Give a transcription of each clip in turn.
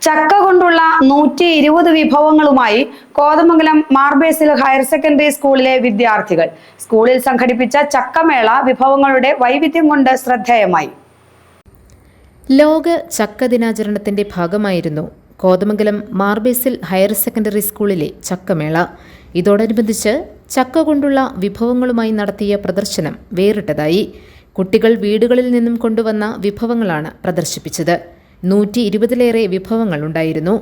ചക്ക കൊണ്ടുള്ള 120 വിഭവങ്ങളുമായി Kothamangalam Mar Basil higher secondary സ്കൂളിലെ വിദ്യാർത്ഥികൾ. സ്കൂളിൽ സംഘടിപ്പിച്ച ചക്കമേള വിഭവങ്ങളുടെ വൈവിധ്യം കൊണ്ട് ശ്രദ്ധേയമായി. ലോക ചക്ക ദിനാചരണത്തിന്റെ ഭാഗമായിരുന്നു കോതമംഗലം മാർബേസിൽ ഹയർ സെക്കൻഡറി സ്കൂളിലെ ചക്കമേള. ഇതോടനുബന്ധിച്ച് ചക്ക കൊണ്ടുള്ള വിഭവങ്ങളുമായി നടത്തിയ പ്രദർശനം വേറിട്ടതായി. കുട്ടികൾ വീടുകളിൽ നിന്നും കൊണ്ടുവന്ന വിഭവങ്ങളാണ് പ്രദർശിപ്പിച്ചത്. 120-ലേറെ വിഭവങ്ങൾ ഉണ്ടായിരുന്നു.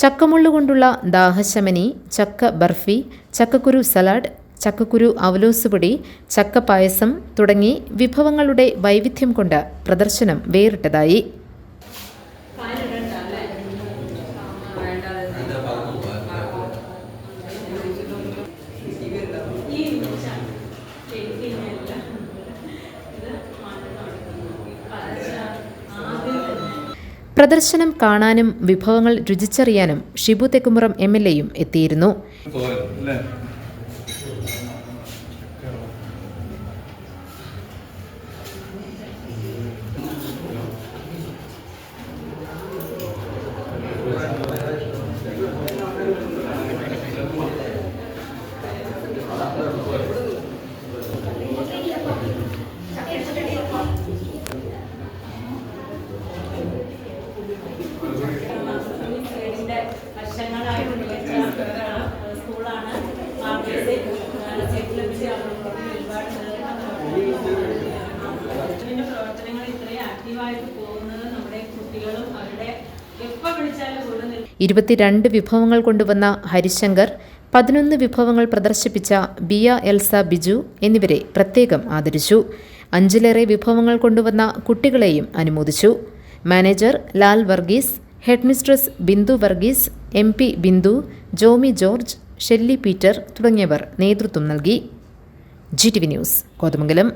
ചക്കമുള്ളുകൊണ്ടുള്ള ദാഹശമനി, ചക്ക ബർഫി, ചക്കക്കുരു സലാഡ്, ചക്കക്കുരു അവലോസ് പൊടി, ചക്ക പായസം തുടങ്ങി വിഭവങ്ങളുടെ വൈവിധ്യം കൊണ്ട് പ്രദർശനം വേറിട്ടതായി. പ്രദർശനം കാണാനും വിഭവങ്ങൾ രുചിച്ചറിയാനും ഷിബു തെക്കുമുറം MLAയും എത്തിയിരുന്നു. പ്രവർത്തനങ്ങൾ ഇത്രയും ആക്റ്റീവായിട്ട് പോകുന്നത് നമ്മുടെ കുട്ടികളും അവരുടെ 22 വിഭവങ്ങൾ കൊണ്ടുവന്ന ഹരിശങ്കർ, 11 വിഭവങ്ങൾ പ്രദർശിപ്പിച്ച ബിയ എൽസ ബിജു എന്നിവരെ പ്രത്യേകം ആദരിച്ചു. 5-ലേറെ വിഭവങ്ങൾ കൊണ്ടുവന്ന കുട്ടികളെയും അനുമോദിച്ചു. Manager Lal Varghese, head mistress Bindu Varghese, MP Bindu, Jomy George, Shelly Peter തുടങ്ങിയവർ നേതൃത്വം നൽകി. GTV news, Kothamangalam.